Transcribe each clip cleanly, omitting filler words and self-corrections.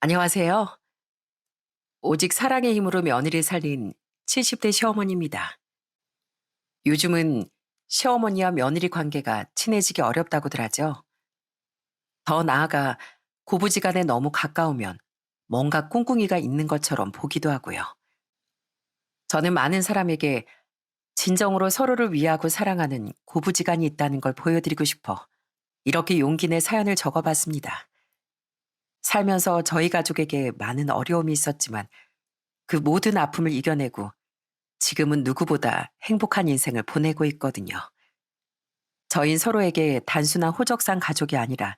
안녕하세요. 오직 사랑의 힘으로 며느리를 살린 70대 시어머니입니다. 요즘은 시어머니와 며느리 관계가 친해지기 어렵다고들 하죠. 더 나아가 고부지간에 너무 가까우면 뭔가 꿍꿍이가 있는 것처럼 보기도 하고요. 저는 많은 사람에게 진정으로 서로를 위하고 사랑하는 고부지간이 있다는 걸 보여드리고 싶어 이렇게 용기 내 사연을 적어봤습니다. 살면서 저희 가족에게 많은 어려움이 있었지만 그 모든 아픔을 이겨내고 지금은 누구보다 행복한 인생을 보내고 있거든요. 저흰 서로에게 단순한 호적상 가족이 아니라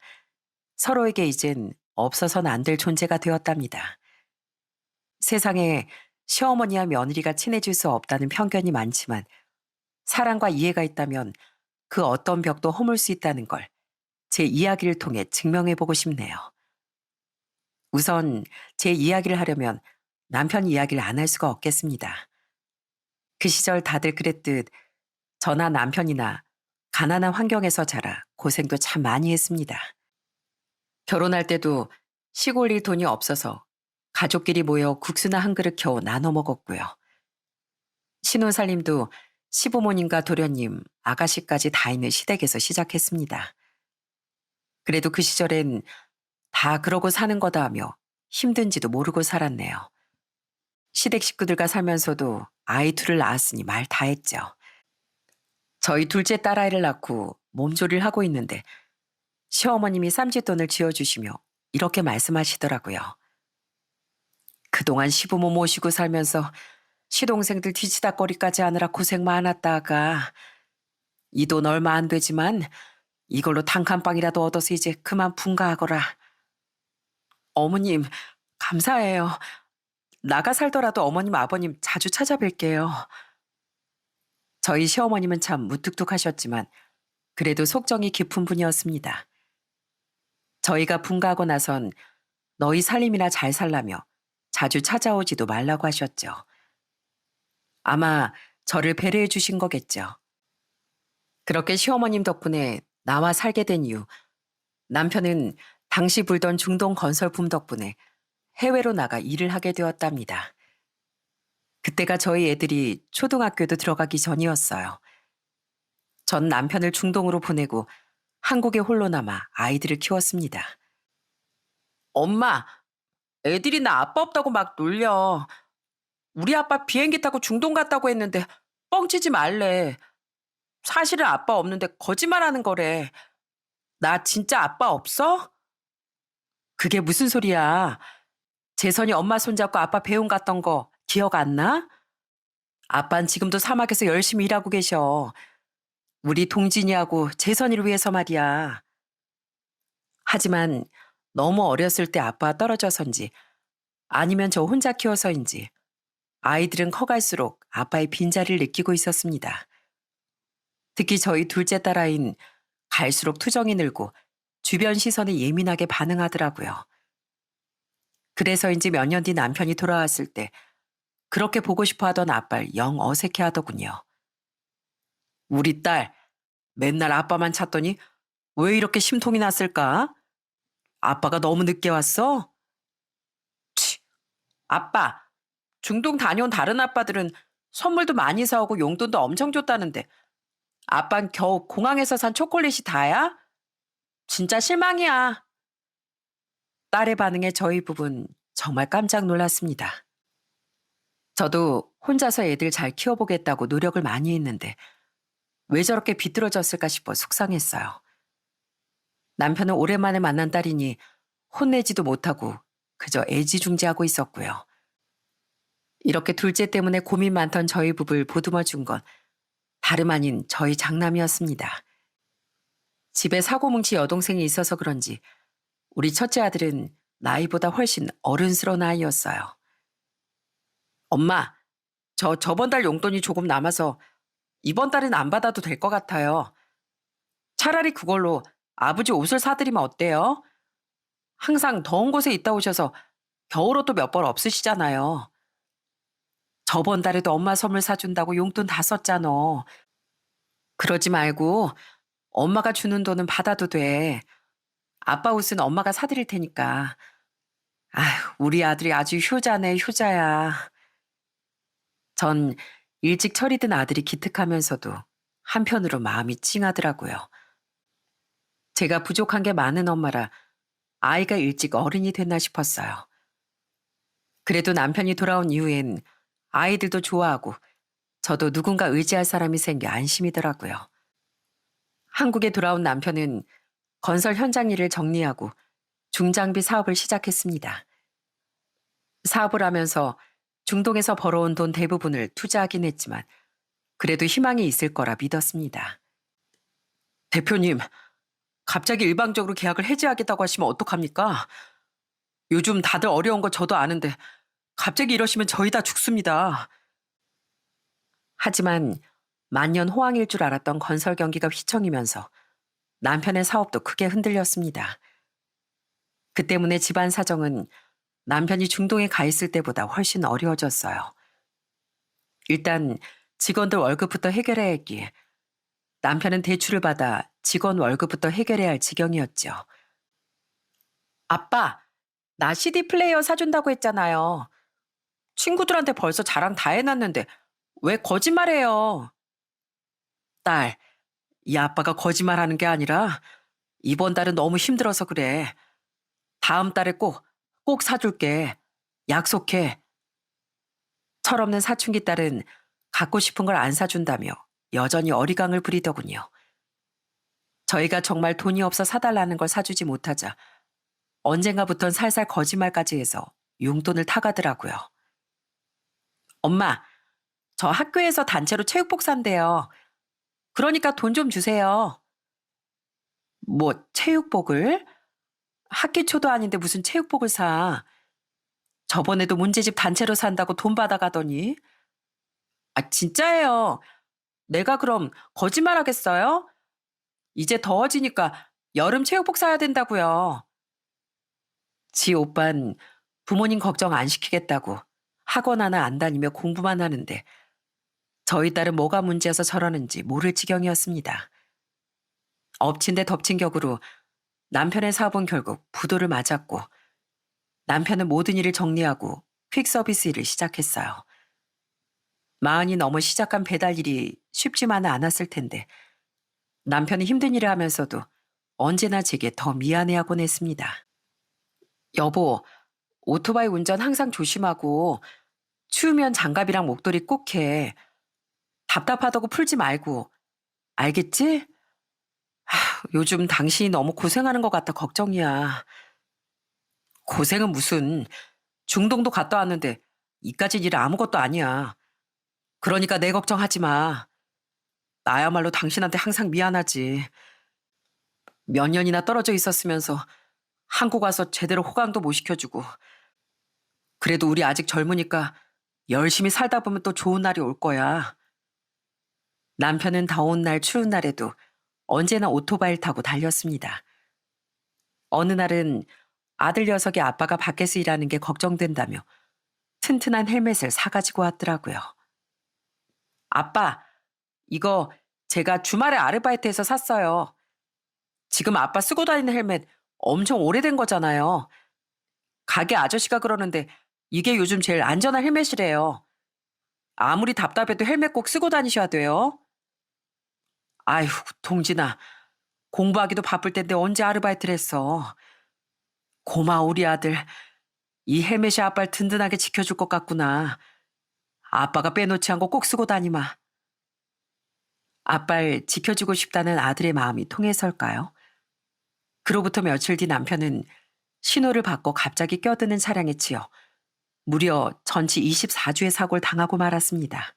서로에게 이젠 없어서는 안 될 존재가 되었답니다. 세상에 시어머니와 며느리가 친해질 수 없다는 편견이 많지만 사랑과 이해가 있다면 그 어떤 벽도 허물 수 있다는 걸 제 이야기를 통해 증명해 보고 싶네요. 우선 제 이야기를 하려면 남편 이야기를 안 할 수가 없겠습니다. 그 시절 다들 그랬듯 저나 남편이나 가난한 환경에서 자라 고생도 참 많이 했습니다. 결혼할 때도 시골 일 돈이 없어서 가족끼리 모여 국수나 한 그릇 겨우 나눠 먹었고요. 신혼살림도 시부모님과 도련님, 아가씨까지 다 있는 시댁에서 시작했습니다. 그래도 그 시절엔 다 그러고 사는 거다 하며 힘든지도 모르고 살았네요. 시댁 식구들과 살면서도 아이 둘을 낳았으니 말 다 했죠. 저희 둘째 딸아이를 낳고 몸조리를 하고 있는데 시어머님이 쌈짓돈을 지어주시며 이렇게 말씀하시더라고요. 그동안 시부모 모시고 살면서 시동생들 뒤치다꺼리까지 하느라 고생 많았다가 이 돈 얼마 안 되지만 이걸로 단칸방이라도 얻어서 이제 그만 분가하거라. 어머님, 감사해요. 나가 살더라도 어머님, 아버님 자주 찾아뵐게요. 저희 시어머님은 참 무뚝뚝하셨지만 그래도 속정이 깊은 분이었습니다. 저희가 분가하고 나선 너희 살림이나 잘 살라며 자주 찾아오지도 말라고 하셨죠. 아마 저를 배려해 주신 거겠죠. 그렇게 시어머님 덕분에 나와 살게 된 이유, 남편은 당시 불던 중동 건설 붐 덕분에 해외로 나가 일을 하게 되었답니다. 그때가 저희 애들이 초등학교도 들어가기 전이었어요. 전 남편을 중동으로 보내고 한국에 홀로 남아 아이들을 키웠습니다. 엄마, 애들이 나 아빠 없다고 막 놀려. 우리 아빠 비행기 타고 중동 갔다고 했는데 뻥치지 말래. 사실은 아빠 없는데 거짓말하는 거래. 나 진짜 아빠 없어? 그게 무슨 소리야. 재선이 엄마 손잡고 아빠 배움 갔던 거 기억 안 나? 아빤 지금도 사막에서 열심히 일하고 계셔. 우리 동진이하고 재선이를 위해서 말이야. 하지만 너무 어렸을 때 아빠가 떨어져서인지 아니면 저 혼자 키워서인지 아이들은 커갈수록 아빠의 빈자리를 느끼고 있었습니다. 특히 저희 둘째 딸아이는 갈수록 투정이 늘고 주변 시선에 예민하게 반응하더라고요. 그래서인지 몇 년 뒤 남편이 돌아왔을 때 그렇게 보고 싶어 하던 아빠를 영 어색해 하더군요. 우리 딸 맨날 아빠만 찾더니 왜 이렇게 심통이 났을까? 아빠가 너무 늦게 왔어? 치, 아빠, 중동 다녀온 다른 아빠들은 선물도 많이 사오고 용돈도 엄청 줬다는데 아빤 겨우 공항에서 산 초콜릿이 다야? 진짜 실망이야. 딸의 반응에 저희 부분 정말 깜짝 놀랐습니다. 저도 혼자서 애들 잘 키워보겠다고 노력을 많이 했는데 왜 저렇게 비뚤어졌을까 싶어 속상했어요. 남편은 오랜만에 만난 딸이니 혼내지도 못하고 그저 애지중지하고 있었고요. 이렇게 둘째 때문에 고민 많던 저희 부부를 보듬어 준 건 다름 아닌 저희 장남이었습니다. 집에 사고뭉치 여동생이 있어서 그런지 우리 첫째 아들은 나이보다 훨씬 어른스러운 아이였어요. 엄마, 저번 달 용돈이 조금 남아서 이번 달은 안 받아도 될 것 같아요. 차라리 그걸로 아버지 옷을 사드리면 어때요? 항상 더운 곳에 있다 오셔서 겨울옷도 몇 벌 없으시잖아요. 저번 달에도 엄마 선물 사준다고 용돈 다 썼잖아. 그러지 말고 엄마가 주는 돈은 받아도 돼. 아빠 옷은 엄마가 사드릴 테니까. 아휴, 우리 아들이 아주 효자네, 효자야. 전 일찍 철이 든 아들이 기특하면서도 한편으로 마음이 찡하더라고요. 제가 부족한 게 많은 엄마라 아이가 일찍 어른이 됐나 싶었어요. 그래도 남편이 돌아온 이후엔 아이들도 좋아하고 저도 누군가 의지할 사람이 생겨 안심이더라고요. 한국에 돌아온 남편은 건설 현장 일을 정리하고 중장비 사업을 시작했습니다. 사업을 하면서 중동에서 벌어온 돈 대부분을 투자하긴 했지만 그래도 희망이 있을 거라 믿었습니다. 대표님, 갑자기 일방적으로 계약을 해지하겠다고 하시면 어떡합니까? 요즘 다들 어려운 거 저도 아는데 갑자기 이러시면 저희 다 죽습니다. 하지만 만년 호황일 줄 알았던 건설 경기가 휘청이면서 남편의 사업도 크게 흔들렸습니다. 그 때문에 집안 사정은 남편이 중동에 가 있을 때보다 훨씬 어려워졌어요. 일단 직원들 월급부터 해결해야 했기에 남편은 대출을 받아 직원 월급부터 해결해야 할 지경이었죠. 아빠, 나 CD 플레이어 사준다고 했잖아요. 친구들한테 벌써 자랑 다 해놨는데 왜 거짓말해요? 딸, 이 아빠가 거짓말하는 게 아니라 이번 달은 너무 힘들어서 그래. 다음 달에 꼭 사줄게. 약속해. 철없는 사춘기 딸은 갖고 싶은 걸 안 사준다며 여전히 어리광을 부리더군요. 저희가 정말 돈이 없어 사달라는 걸 사주지 못하자 언젠가부턴 살살 거짓말까지 해서 용돈을 타가더라고요. 엄마, 저 학교에서 단체로 체육복 산대요. 그러니까 돈 좀 주세요. 뭐 체육복을? 학기 초도 아닌데 무슨 체육복을 사. 저번에도 문제집 단체로 산다고 돈 받아가더니. 아, 진짜예요. 내가 그럼 거짓말하겠어요? 이제 더워지니까 여름 체육복 사야 된다고요. 지 오빤 부모님 걱정 안 시키겠다고 학원 하나 안 다니며 공부만 하는데 저희 딸은 뭐가 문제여서 저러는지 모를 지경이었습니다. 엎친 데 덮친 격으로 남편의 사업은 결국 부도를 맞았고 남편은 모든 일을 정리하고 퀵 서비스 일을 시작했어요. 마흔이 넘어 시작한 배달 일이 쉽지만은 않았을 텐데 남편이 힘든 일을 하면서도 언제나 제게 더 미안해하곤 했습니다. 여보, 오토바이 운전 항상 조심하고 추우면 장갑이랑 목도리 꼭 해. 답답하다고 풀지 말고. 알겠지? 요즘 당신이 너무 고생하는 것 같아 걱정이야. 고생은 무슨. 중동도 갔다 왔는데 이까짓 일 아무것도 아니야. 그러니까 내 걱정하지 마. 나야말로 당신한테 항상 미안하지. 몇 년이나 떨어져 있었으면서 한국 와서 제대로 호강도 못 시켜주고. 그래도 우리 아직 젊으니까 열심히 살다 보면 또 좋은 날이 올 거야. 남편은 더운 날 추운 날에도 언제나 오토바이를 타고 달렸습니다. 어느 날은 아들 녀석의 아빠가 밖에서 일하는 게 걱정된다며 튼튼한 헬멧을 사가지고 왔더라고요. 아빠, 이거 제가 주말에 아르바이트해서 샀어요. 지금 아빠 쓰고 다니는 헬멧 엄청 오래된 거잖아요. 가게 아저씨가 그러는데 이게 요즘 제일 안전한 헬멧이래요. 아무리 답답해도 헬멧 꼭 쓰고 다니셔야 돼요. 아휴, 동진아. 공부하기도 바쁠 텐데 언제 아르바이트를 했어. 고마워, 우리 아들. 이 헬멧이 아빠를 든든하게 지켜줄 것 같구나. 아빠가 빼놓지 않고 꼭 쓰고 다니마. 아빠를 지켜주고 싶다는 아들의 마음이 통해서일까요? 그로부터 며칠 뒤 남편은 신호를 받고 갑자기 껴드는 차량에 치여 무려 전치 24주의 사고를 당하고 말았습니다.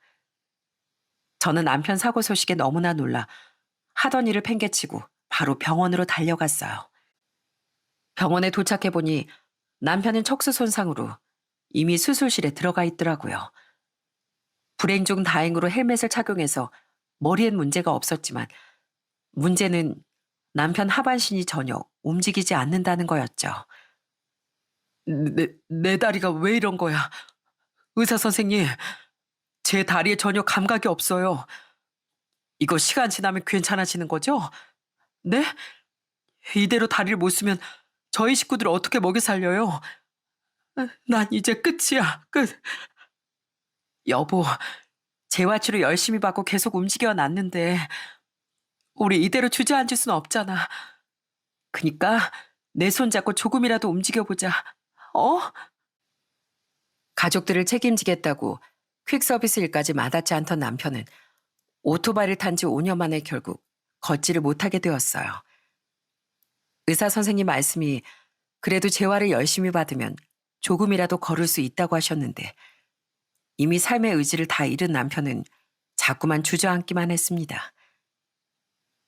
저는 남편 사고 소식에 너무나 놀라 하던 일을 팽개치고 바로 병원으로 달려갔어요. 병원에 도착해보니 남편은 척수 손상으로 이미 수술실에 들어가 있더라고요. 불행 중 다행으로 헬멧을 착용해서 머리엔 문제가 없었지만 문제는 남편 하반신이 전혀 움직이지 않는다는 거였죠. 내 다리가 왜 이런 거야? 의사 선생님, 제 다리에 전혀 감각이 없어요. 이거 시간 지나면 괜찮아지는 거죠? 네? 이대로 다리를 못 쓰면 저희 식구들 어떻게 먹여 살려요? 난 이제 끝이야, 끝. 여보, 재활치료 열심히 받고 계속 움직여 놨는데 우리 이대로 주저앉을 순 없잖아. 그니까 내 손 잡고 조금이라도 움직여보자. 어? 가족들을 책임지겠다고 퀵서비스 일까지 마다치 않던 남편은 오토바이를 탄 지 5년 만에 결국 걷지를 못하게 되었어요. 의사 선생님 말씀이 그래도 재활을 열심히 받으면 조금이라도 걸을 수 있다고 하셨는데 이미 삶의 의지를 다 잃은 남편은 자꾸만 주저앉기만 했습니다.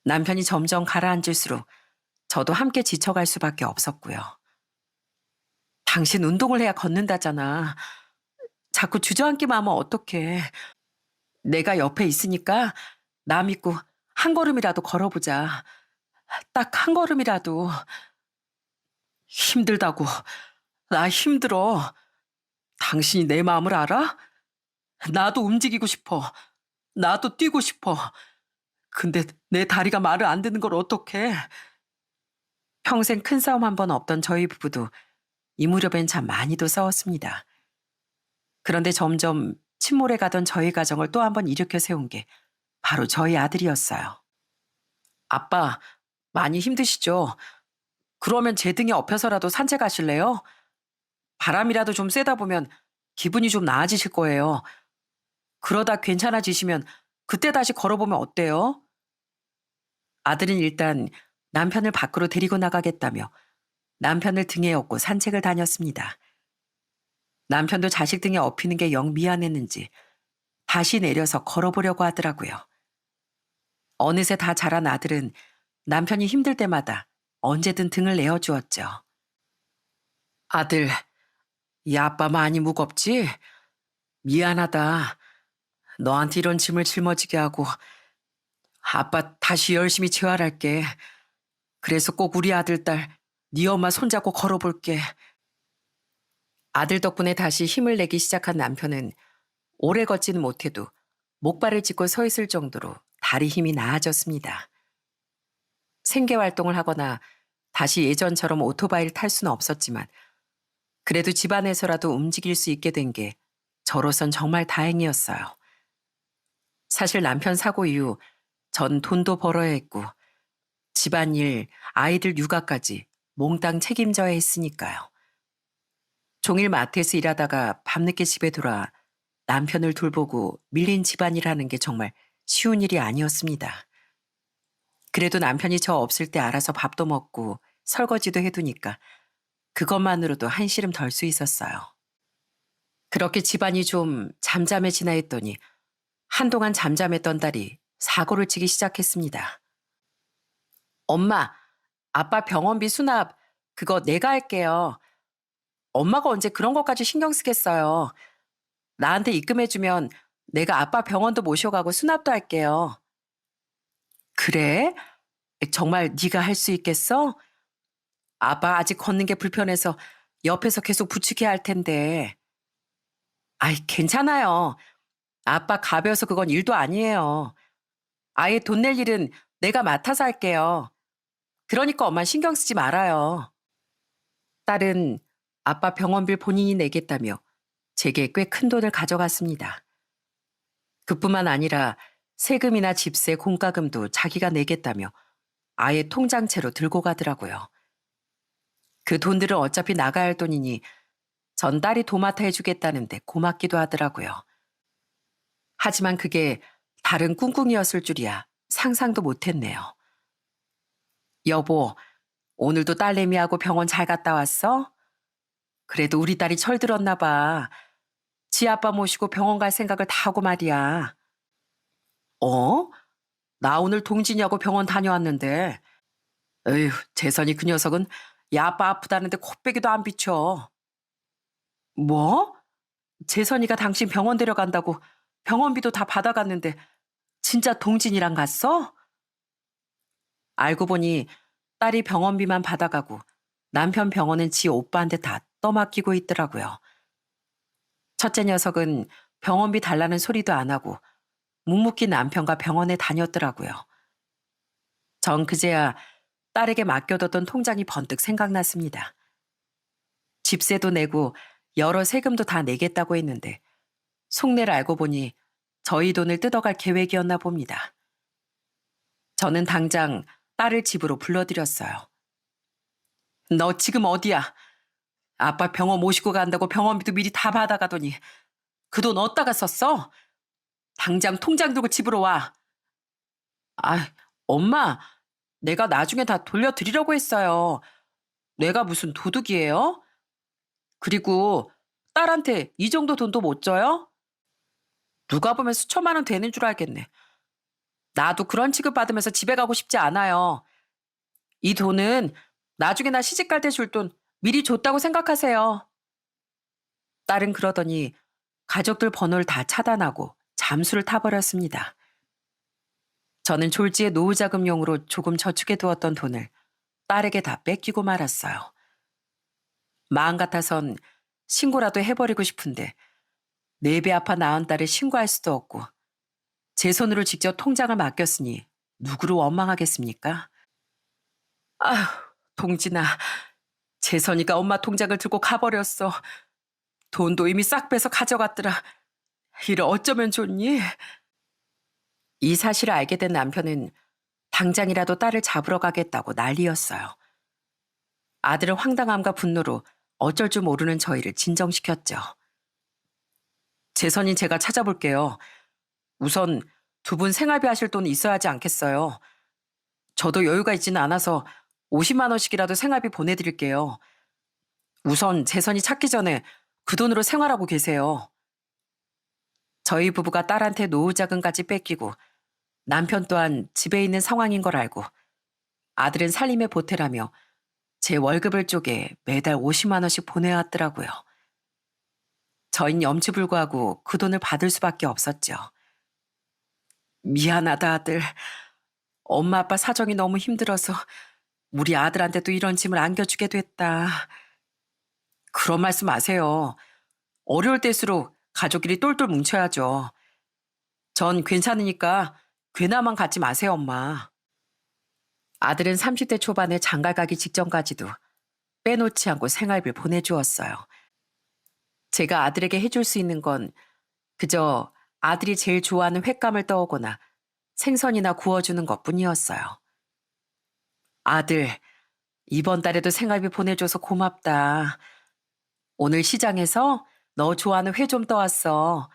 남편이 점점 가라앉을수록 저도 함께 지쳐갈 수밖에 없었고요. 당신 운동을 해야 걷는다잖아. 자꾸 주저앉기만 하면 어떡해. 내가 옆에 있으니까 나 믿고 한 걸음이라도 걸어보자. 딱 한 걸음이라도. 힘들다고. 나 힘들어. 당신이 내 마음을 알아? 나도 움직이고 싶어. 나도 뛰고 싶어. 근데 내 다리가 말을 안 듣는 걸 어떡해. 평생 큰 싸움 한 번 없던 저희 부부도 이 무렵엔 참 많이도 싸웠습니다. 그런데 점점 침몰해 가던 저희 가정을 또 한 번 일으켜 세운 게 바로 저희 아들이었어요. 아빠, 많이 힘드시죠? 그러면 제 등에 업혀서라도 산책하실래요? 바람이라도 좀 쐬다 보면 기분이 좀 나아지실 거예요. 그러다 괜찮아지시면 그때 다시 걸어보면 어때요? 아들은 일단 남편을 밖으로 데리고 나가겠다며 남편을 등에 업고 산책을 다녔습니다. 남편도 자식 등에 업히는 게 영 미안했는지 다시 내려서 걸어보려고 하더라고요. 어느새 다 자란 아들은 남편이 힘들 때마다 언제든 등을 내어주었죠. 아들, 이 아빠 많이 무겁지? 미안하다. 너한테 이런 짐을 짊어지게 하고 아빠 다시 열심히 재활할게. 그래서 꼭 우리 아들, 딸, 네 엄마 손잡고 걸어볼게. 아들 덕분에 다시 힘을 내기 시작한 남편은 오래 걷지는 못해도 목발을 짚고 서 있을 정도로 다리 힘이 나아졌습니다. 생계 활동을 하거나 다시 예전처럼 오토바이를 탈 수는 없었지만 그래도 집안에서라도 움직일 수 있게 된 게 저로선 정말 다행이었어요. 사실 남편 사고 이후 전 돈도 벌어야 했고 집안일, 아이들 육아까지 몽땅 책임져야 했으니까요. 종일 마트에서 일하다가 밤늦게 집에 돌아 남편을 돌보고 밀린 집안일 하는 게 정말 쉬운 일이 아니었습니다. 그래도 남편이 저 없을 때 알아서 밥도 먹고 설거지도 해두니까 그것만으로도 한시름 덜 수 있었어요. 그렇게 집안이 좀 잠잠해지나 했더니 한동안 잠잠했던 딸이 사고를 치기 시작했습니다. 엄마, 아빠 병원비 수납 그거 내가 할게요. 엄마가 언제 그런 것까지 신경 쓰겠어요. 나한테 입금해주면 내가 아빠 병원도 모셔가고 수납도 할게요. 그래? 정말 네가 할 수 있겠어? 아빠 아직 걷는 게 불편해서 옆에서 계속 부축해야 할 텐데. 아이, 괜찮아요. 아빠 가벼워서 그건 일도 아니에요. 아예 돈 낼 일은 내가 맡아서 할게요. 그러니까 엄마 신경 쓰지 말아요. 딸은 아빠 병원비 본인이 내겠다며 제게 꽤 큰 돈을 가져갔습니다. 그뿐만 아니라 세금이나 집세, 공과금도 자기가 내겠다며 아예 통장채로 들고 가더라고요. 그 돈들은 어차피 나가야 할 돈이니 전 딸이 도맡아 해주겠다는데 고맙기도 하더라고요. 하지만 그게 다른 꿍꿍이었을 줄이야 상상도 못했네요. 여보, 오늘도 딸내미하고 병원 잘 갔다 왔어? 그래도 우리 딸이 철들었나 봐. 지 아빠 모시고 병원 갈 생각을 다 하고 말이야. 어? 나 오늘 동진이하고 병원 다녀왔는데. 에휴, 재선이 그 녀석은 야 아빠 아프다는데 코빼기도 안 비춰. 뭐? 재선이가 당신 병원 데려간다고 병원비도 다 받아갔는데 진짜 동진이랑 갔어? 알고 보니 딸이 병원비만 받아가고 남편 병원은 지 오빠한테 다 떠맡기고 있더라고요. 첫째 녀석은 병원비 달라는 소리도 안 하고 묵묵히 남편과 병원에 다녔더라고요. 전 그제야 딸에게 맡겨뒀던 통장이 번뜩 생각났습니다. 집세도 내고 여러 세금도 다 내겠다고 했는데 속내를 알고 보니 저희 돈을 뜯어갈 계획이었나 봅니다. 저는 당장 딸을 집으로 불러들였어요. 너 지금 어디야? 아빠 병원 모시고 간다고 병원비도 미리 다 받아가더니 그 돈 어디다가 썼어? 당장 통장 들고 집으로 와. 아, 엄마, 내가 나중에 다 돌려드리려고 했어요. 내가 무슨 도둑이에요? 그리고 딸한테 이 정도 돈도 못 줘요? 누가 보면 수천만 원 되는 줄 알겠네. 나도 그런 취급 받으면서 집에 가고 싶지 않아요. 이 돈은 나중에 나 시집 갈 때 줄 돈 미리 줬다고 생각하세요. 딸은 그러더니 가족들 번호를 다 차단하고 잠수를 타버렸습니다. 저는 졸지에 노후자금용으로 조금 저축해 두었던 돈을 딸에게 다 뺏기고 말았어요. 마음 같아선 신고라도 해버리고 싶은데 4배 아파 낳은 딸을 신고할 수도 없고 제 손으로 직접 통장을 맡겼으니 누구로 원망하겠습니까? 아휴, 동진아, 재선이가 엄마 통장을 들고 가버렸어. 돈도 이미 싹 빼서 가져갔더라. 이를 어쩌면 좋니? 이 사실을 알게 된 남편은 당장이라도 딸을 잡으러 가겠다고 난리였어요. 아들의 황당함과 분노로 어쩔 줄 모르는 저희를 진정시켰죠. 재선이 제가 찾아볼게요. 우선 2분 생활비 하실 돈 있어야 하지 않겠어요. 저도 여유가 있지는 않아서 50만 원씩이라도 생활비 보내드릴게요. 우선 재선이 찾기 전에 그 돈으로 생활하고 계세요. 저희 부부가 딸한테 노후자금까지 뺏기고 남편 또한 집에 있는 상황인 걸 알고 아들은 살림에 보태라며 제 월급을 쪼개 매달 50만 원씩 보내왔더라고요. 저흰 염치불구하고 그 돈을 받을 수밖에 없었죠. 미안하다 아들. 엄마 아빠 사정이 너무 힘들어서 우리 아들한테도 이런 짐을 안겨주게 됐다. 그런 말씀 마세요. 어려울 때일수록 가족끼리 똘똘 뭉쳐야죠. 전 괜찮으니까 괜화만 갖지 마세요, 엄마. 아들은 30대 초반에 장가 가기 직전까지도 빼놓지 않고 생활비를 보내주었어요. 제가 아들에게 해줄 수 있는 건 그저 아들이 제일 좋아하는 횟감을 떠오거나 생선이나 구워주는 것뿐이었어요. 아들, 이번 달에도 생활비 보내줘서 고맙다. 오늘 시장에서 너 좋아하는 회 좀 떠왔어.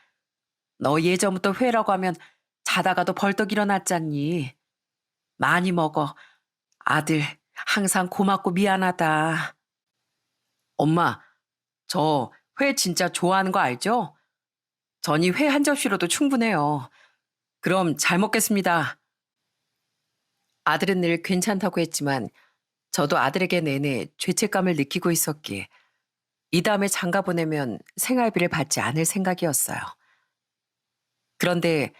너 예전부터 회라고 하면 자다가도 벌떡 일어났잖니. 많이 먹어. 아들, 항상 고맙고 미안하다. 엄마, 저 회 진짜 좋아하는 거 알죠? 전이 회 한 접시로도 충분해요. 그럼 잘 먹겠습니다. 아들은 늘 괜찮다고 했지만 저도 아들에게 내내 죄책감을 느끼고 있었기에 이 다음에 장가 보내면 생활비를 받지 않을 생각이었어요. 그런데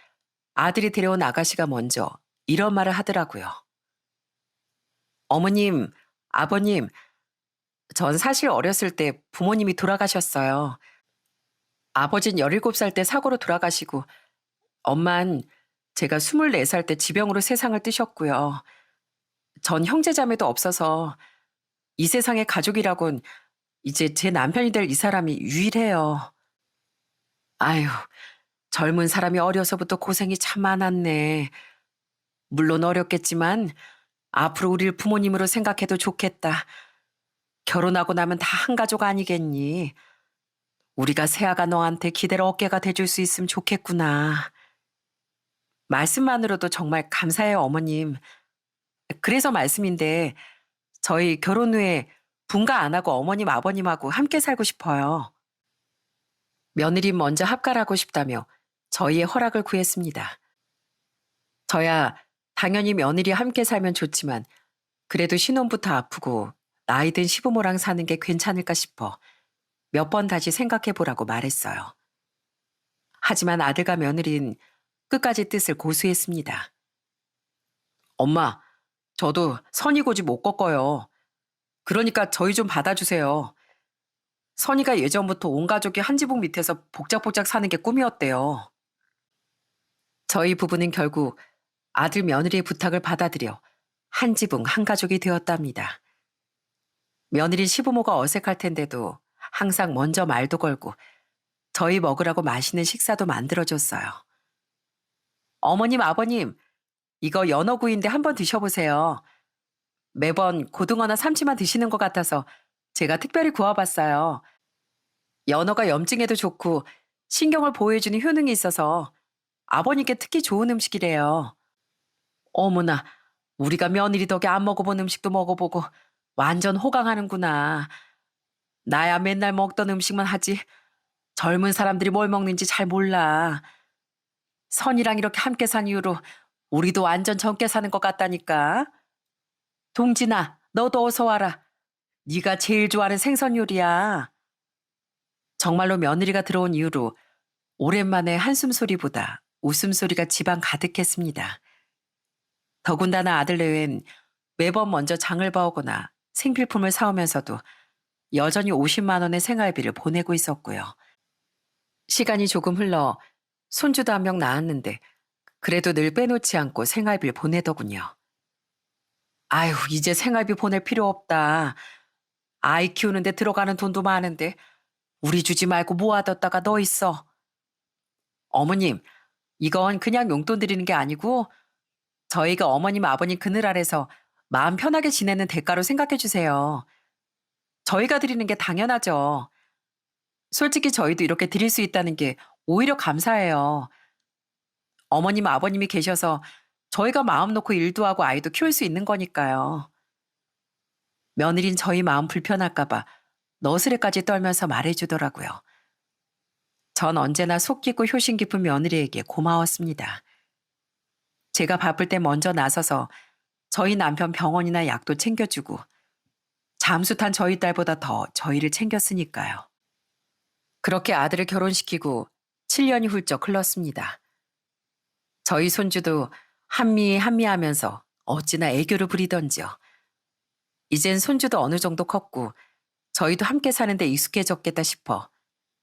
아들이 데려온 아가씨가 먼저 이런 말을 하더라고요. 어머님, 아버님, 전 사실 어렸을 때 부모님이 돌아가셨어요. 아버진 17살 때 사고로 돌아가시고 엄만 제가 24살 때 지병으로 세상을 뜨셨고요. 전 형제자매도 없어서 이 세상의 가족이라곤 이제 제 남편이 될 이 사람이 유일해요. 아유, 젊은 사람이 어려서부터 고생이 참 많았네. 물론 어렵겠지만 앞으로 우리를 부모님으로 생각해도 좋겠다. 결혼하고 나면 다 한 가족 아니겠니? 우리가 새아가 너한테 기대를 어깨가 대줄 수 있으면 좋겠구나. 말씀만으로도 정말 감사해요, 어머님. 그래서 말씀인데 저희 결혼 후에 분가 안 하고 어머님, 아버님하고 함께 살고 싶어요. 며느리 먼저 합가하고 싶다며 저희의 허락을 구했습니다. 저야 당연히 며느리 함께 살면 좋지만 그래도 신혼부터 아프고 나이 든 시부모랑 사는 게 괜찮을까 싶어 몇 번 다시 생각해 보라고 말했어요. 하지만 아들과 며느리는 끝까지 뜻을 고수했습니다. 엄마, 저도 선이 고집 못 꺾어요. 그러니까 저희 좀 받아주세요. 선이가 예전부터 온 가족이 한 지붕 밑에서 복작복작 사는 게 꿈이었대요. 저희 부부는 결국 아들 며느리의 부탁을 받아들여 한 지붕 한 가족이 되었답니다. 며느리 시부모가 어색할 텐데도 항상 먼저 말도 걸고 저희 먹으라고 맛있는 식사도 만들어줬어요. 어머님, 아버님, 이거 연어구이인데 한번 드셔보세요. 매번 고등어나 삼치만 드시는 것 같아서 제가 특별히 구워봤어요. 연어가 염증에도 좋고 신경을 보호해주는 효능이 있어서 아버님께 특히 좋은 음식이래요. 어머나, 우리가 며느리 덕에 안 먹어본 음식도 먹어보고 완전 호강하는구나. 나야 맨날 먹던 음식만 하지 젊은 사람들이 뭘 먹는지 잘 몰라. 선이랑 이렇게 함께 산 이후로 우리도 완전 젊게 사는 것 같다니까. 동진아, 너도 어서 와라. 네가 제일 좋아하는 생선 요리야. 정말로 며느리가 들어온 이후로 오랜만에 한숨 소리보다 웃음소리가 집안 가득했습니다. 더군다나 아들 내외는 매번 먼저 장을 봐오거나 생필품을 사오면서도 여전히 50만 원의 생활비를 보내고 있었고요. 시간이 조금 흘러 손주도 한 명 낳았는데 그래도 늘 빼놓지 않고 생활비를 보내더군요. 아유, 이제 생활비 보낼 필요 없다. 아이 키우는데 들어가는 돈도 많은데 우리 주지 말고 모아뒀다가 너 있어. 어머님, 이건 그냥 용돈 드리는 게 아니고 저희가 어머님 아버님 그늘 아래서 마음 편하게 지내는 대가로 생각해 주세요. 저희가 드리는 게 당연하죠. 솔직히 저희도 이렇게 드릴 수 있다는 게 오히려 감사해요. 어머님 아버님이 계셔서 저희가 마음 놓고 일도 하고 아이도 키울 수 있는 거니까요. 며느린 저희 마음 불편할까 봐 너스레까지 떨면서 말해주더라고요. 전 언제나 속 깊고 효심 깊은 며느리에게 고마웠습니다. 제가 바쁠 때 먼저 나서서 저희 남편 병원이나 약도 챙겨주고 잠수 탄 저희 딸보다 더 저희를 챙겼으니까요. 그렇게 아들을 결혼시키고 7년이 훌쩍 흘렀습니다. 저희 손주도 한미 하면서 어찌나 애교를 부리던지요. 이젠 손주도 어느 정도 컸고 저희도 함께 사는데 익숙해졌겠다 싶어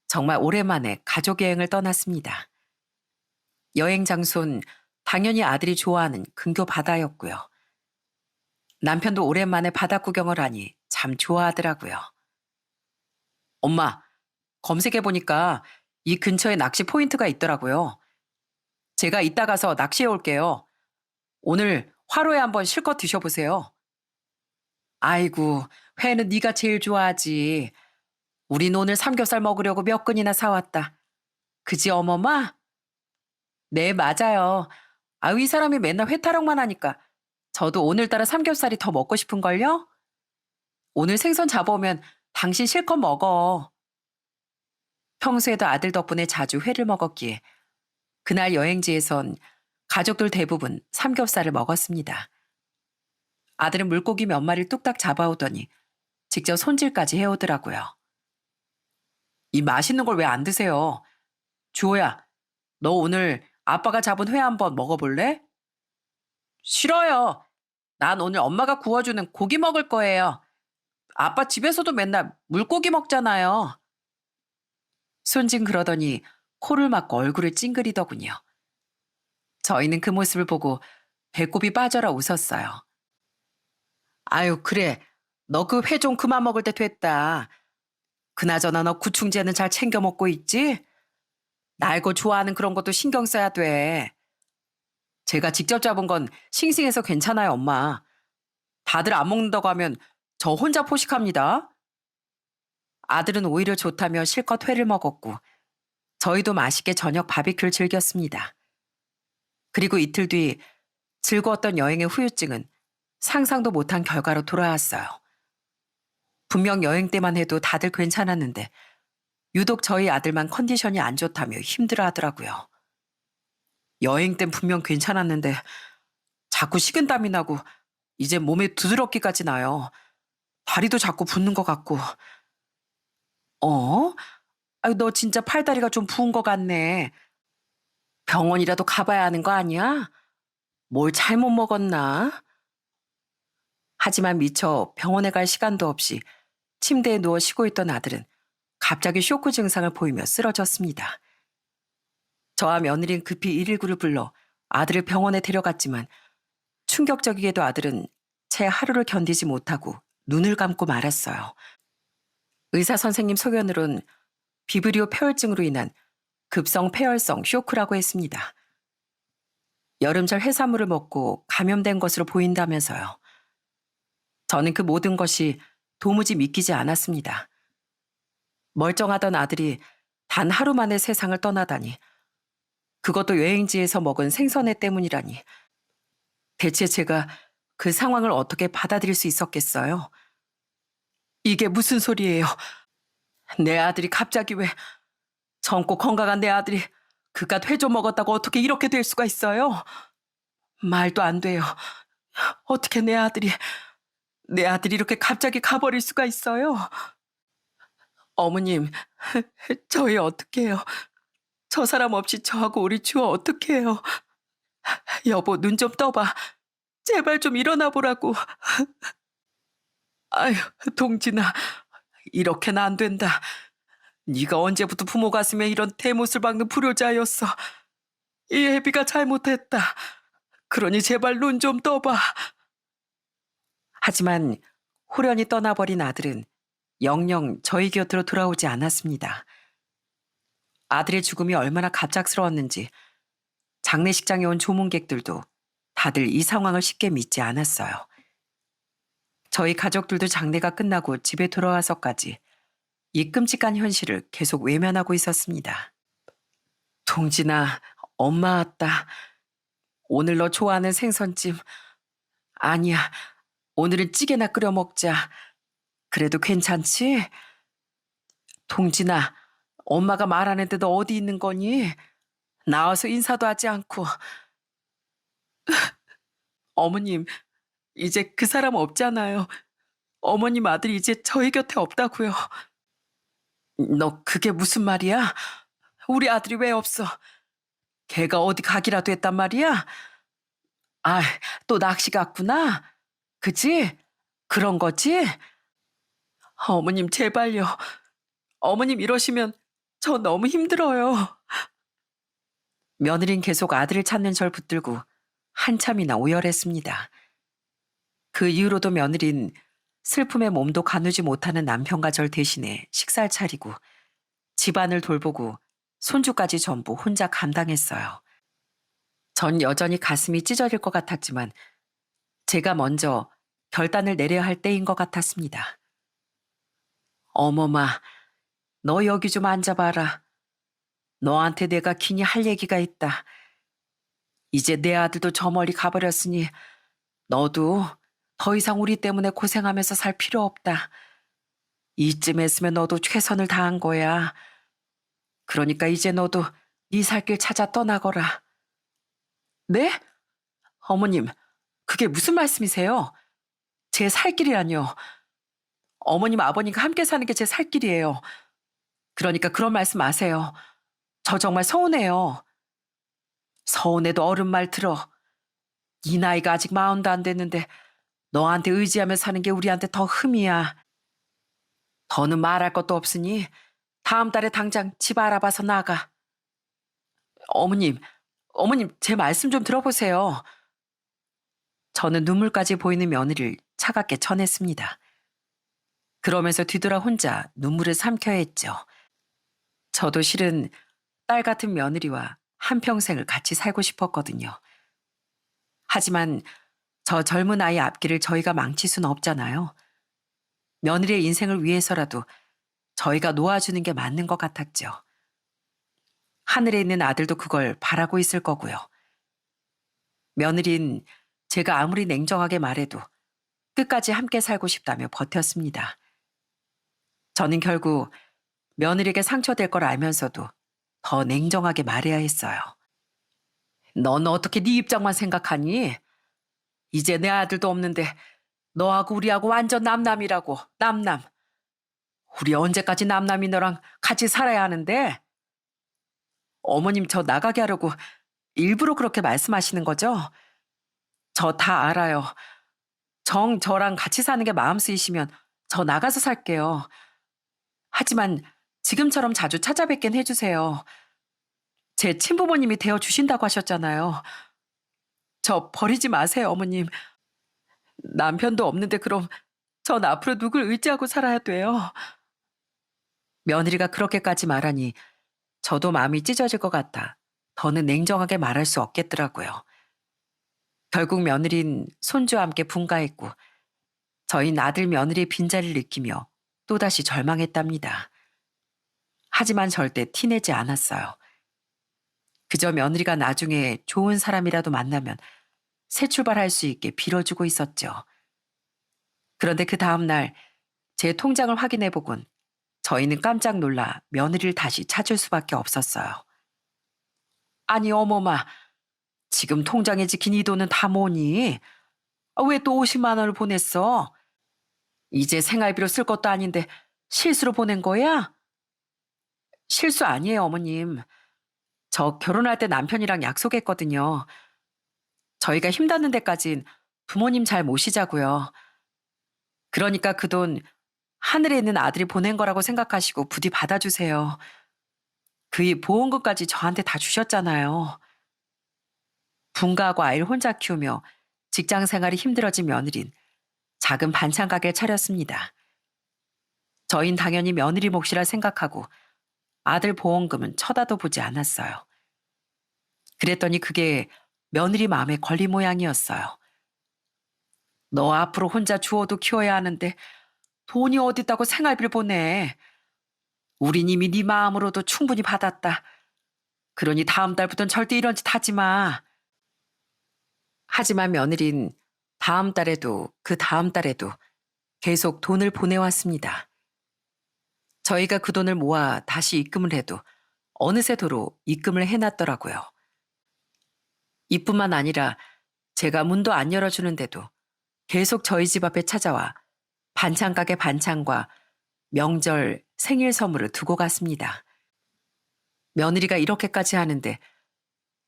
정말 오랜만에 가족 여행을 떠났습니다. 여행 장소는 당연히 아들이 좋아하는 근교 바다였고요. 남편도 오랜만에 바다 구경을 하니 참 좋아하더라고요. 엄마, 검색해보니까 이 근처에 낚시 포인트가 있더라고요. 제가 이따 가서 낚시해 올게요. 오늘 화로에 한번 실컷 드셔보세요. 아이고, 회는 네가 제일 좋아하지. 우린 오늘 삼겹살 먹으려고 몇 근이나 사왔다. 그지 어머마? 네, 맞아요. 아유, 이 사람이 맨날 회 타령만 하니까 저도 오늘따라 삼겹살이 더 먹고 싶은걸요? 오늘 생선 잡아오면 당신 실컷 먹어. 평소에도 아들 덕분에 자주 회를 먹었기에 그날 여행지에선 가족들 대부분 삼겹살을 먹었습니다. 아들은 물고기 몇 마리를 뚝딱 잡아오더니 직접 손질까지 해오더라고요. 이 맛있는 걸 왜 안 드세요? 주호야, 너 오늘 아빠가 잡은 회 한번 먹어볼래? 싫어요. 난 오늘 엄마가 구워주는 고기 먹을 거예요. 아빠 집에서도 맨날 물고기 먹잖아요. 손진 그러더니 코를 막고 얼굴을 찡그리더군요. 저희는 그 모습을 보고 배꼽이 빠져라 웃었어요. 아유, 그래. 너 그 회 좀 그만 먹을 때 됐다. 그나저나 너 구충제는 잘 챙겨 먹고 있지? 날고 좋아하는 그런 것도 신경 써야 돼. 제가 직접 잡은 건 싱싱해서 괜찮아요, 엄마. 다들 안 먹는다고 하면 저 혼자 포식합니다. 아들은 오히려 좋다며 실컷 회를 먹었고 저희도 맛있게 저녁 바비큐를 즐겼습니다. 그리고 이틀 뒤 즐거웠던 여행의 후유증은 상상도 못한 결과로 돌아왔어요. 분명 여행 때만 해도 다들 괜찮았는데 유독 저희 아들만 컨디션이 안 좋다며 힘들어하더라고요. 여행 땐 분명 괜찮았는데 자꾸 식은땀이 나고 이제 몸에 두드러기까지 나요. 다리도 자꾸 붓는 것 같고. 어? 아유, 너 진짜 팔다리가 좀 부은 것 같네. 병원이라도 가봐야 하는 거 아니야? 뭘 잘못 먹었나? 하지만 미처 병원에 갈 시간도 없이 침대에 누워 쉬고 있던 아들은 갑자기 쇼크 증상을 보이며 쓰러졌습니다. 저와 며느리는 급히 119를 불러 아들을 병원에 데려갔지만 충격적이게도 아들은 채 하루를 견디지 못하고 눈을 감고 말았어요. 의사 선생님 소견으론 비브리오 폐혈증으로 인한 급성 폐혈성 쇼크라고 했습니다. 여름철 해산물을 먹고 감염된 것으로 보인다면서요. 저는 그 모든 것이 도무지 믿기지 않았습니다. 멀쩡하던 아들이 단 하루 만에 세상을 떠나다니. 그것도 여행지에서 먹은 생선회 때문이라니. 대체 제가 그 상황을 어떻게 받아들일 수 있었겠어요? 이게 무슨 소리예요? 내 아들이 갑자기 왜 젊고 건강한 내 아들이 그깟 회 좀 먹었다고 어떻게 이렇게 될 수가 있어요? 말도 안 돼요. 어떻게 내 아들이 이렇게 갑자기 가버릴 수가 있어요? 어머님, 저희 어떡해요? 저 사람 없이 저하고 우리 주어 어떡해요? 여보, 눈 좀 떠봐. 제발 좀 일어나 보라고. 아휴, 동진아, 이렇게는 안 된다. 네가 언제부터 부모 가슴에 이런 대못을 박는 불효자였어. 이 애비가 잘못했다. 그러니 제발 눈 좀 떠봐. 하지만 호련히 떠나버린 아들은 영영 저희 곁으로 돌아오지 않았습니다. 아들의 죽음이 얼마나 갑작스러웠는지 장례식장에 온 조문객들도 다들 이 상황을 쉽게 믿지 않았어요. 저희 가족들도 장례가 끝나고 집에 돌아와서까지 이 끔찍한 현실을 계속 외면하고 있었습니다. 동진아, 엄마 왔다. 오늘 너 좋아하는 생선찜. 아니야, 오늘은 찌개나 끓여 먹자. 그래도 괜찮지? 동진아, 엄마가 말하는데 너 어디 있는 거니? 나와서 인사도 하지 않고. 어머님, 이제 그 사람 없잖아요. 어머님 아들이 이제 저희 곁에 없다고요. 너 그게 무슨 말이야? 우리 아들이 왜 없어? 걔가 어디 가기라도 했단 말이야? 아, 또 낚시 갔구나? 그치? 그런 거지? 어머님 제발요. 어머님 이러시면 저 너무 힘들어요. 며느린 계속 아들을 찾는 절 붙들고 한참이나 오열했습니다. 그 이후로도 며느린 슬픔에 몸도 가누지 못하는 남편과 절 대신해 식사를 차리고 집안을 돌보고 손주까지 전부 혼자 감당했어요. 전 여전히 가슴이 찢어질 것 같았지만 제가 먼저 결단을 내려야 할 때인 것 같았습니다. 어머마, 너 여기 좀 앉아봐라. 너한테 내가 긴히 할 얘기가 있다. 이제 내 아들도 저 멀리 가버렸으니 너도 더 이상 우리 때문에 고생하면서 살 필요 없다. 이쯤 했으면 너도 최선을 다한 거야. 그러니까 이제 너도 네 살 길 찾아 떠나거라. 네? 어머님, 그게 무슨 말씀이세요? 제 살 길이라뇨. 어머님, 아버님과 함께 사는 게 제 살 길이에요. 그러니까 그런 말씀 마세요. 저 정말 서운해요. 서운해도 어른 말 들어. 네 나이가 아직 40도 안 됐는데 너한테 의지하며 사는 게 우리한테 더 흠이야. 더는 말할 것도 없으니 다음 달에 당장 집 알아봐서 나가. 어머님, 어머님 제 말씀 좀 들어보세요. 저는 눈물까지 보이는 며느리를 차갑게 쳐냈습니다. 그러면서 뒤돌아 혼자 눈물을 삼켜야 했죠. 저도 실은 딸 같은 며느리와 한평생을 같이 살고 싶었거든요. 하지만 저 젊은 아이 앞길을 저희가 망칠 수는 없잖아요. 며느리의 인생을 위해서라도 저희가 놓아주는 게 맞는 것 같았죠. 하늘에 있는 아들도 그걸 바라고 있을 거고요. 며느린 제가 아무리 냉정하게 말해도 끝까지 함께 살고 싶다며 버텼습니다. 저는 결국 며느리에게 상처될 걸 알면서도 더 냉정하게 말해야 했어요. 넌 어떻게 네 입장만 생각하니? 이제 내 아들도 없는데 너하고 우리하고 완전 남남이라고. 남남. 우리 언제까지 남남이 너랑 같이 살아야 하는데? 어머님 저 나가게 하려고 일부러 그렇게 말씀하시는 거죠? 저 다 알아요. 저랑 같이 사는 게 마음 쓰이시면 저 나가서 살게요. 하지만 지금처럼 자주 찾아뵙긴 해주세요. 제 친부모님이 되어주신다고 하셨잖아요. 저 버리지 마세요, 어머님. 남편도 없는데 그럼 전 앞으로 누굴 의지하고 살아야 돼요? 며느리가 그렇게까지 말하니 저도 마음이 찢어질 것 같아 더는 냉정하게 말할 수 없겠더라고요. 결국 며느린 손주와 함께 분가했고 저희는 아들 며느리의 빈자리를 느끼며 또다시 절망했답니다. 하지만 절대 티내지 않았어요. 그저 며느리가 나중에 좋은 사람이라도 만나면 새 출발할 수 있게 빌어주고 있었죠. 그런데 그 다음날 제 통장을 확인해 보곤 저희는 깜짝 놀라 며느리를 다시 찾을 수밖에 없었어요. 아니 어머마, 지금 통장에 찍힌 이 돈은 다 뭐니? 왜 또 50만 원을 보냈어? 이제 생활비로 쓸 것도 아닌데 실수로 보낸 거야? 실수 아니에요, 어머님. 저 결혼할 때 남편이랑 약속했거든요. 저희가 힘닿는 데까진 부모님 잘 모시자고요. 그러니까 그 돈 하늘에 있는 아들이 보낸 거라고 생각하시고 부디 받아주세요. 그이 보험금까지 저한테 다 주셨잖아요. 분가하고 아이를 혼자 키우며 직장 생활이 힘들어진 며느린 작은 반찬 가게를 차렸습니다. 저흰 당연히 며느리 몫이라 생각하고 아들 보험금은 쳐다도 보지 않았어요. 그랬더니 그게 며느리 마음에 걸린 모양이었어요. 너 앞으로 혼자 주워도 키워야 하는데 돈이 어딨다고 생활비를 보내. 우린 이미 네 마음으로도 충분히 받았다. 그러니 다음 달부터는 절대 이런 짓 하지 마. 하지만 며느린 다음 달에도 그 다음 달에도 계속 돈을 보내왔습니다. 저희가 그 돈을 모아 다시 입금을 해도 어느새도록 입금을 해놨더라고요. 이뿐만 아니라 제가 문도 안 열어주는데도 계속 저희 집 앞에 찾아와 반찬 가게 반찬과 명절 생일 선물을 두고 갔습니다. 며느리가 이렇게까지 하는데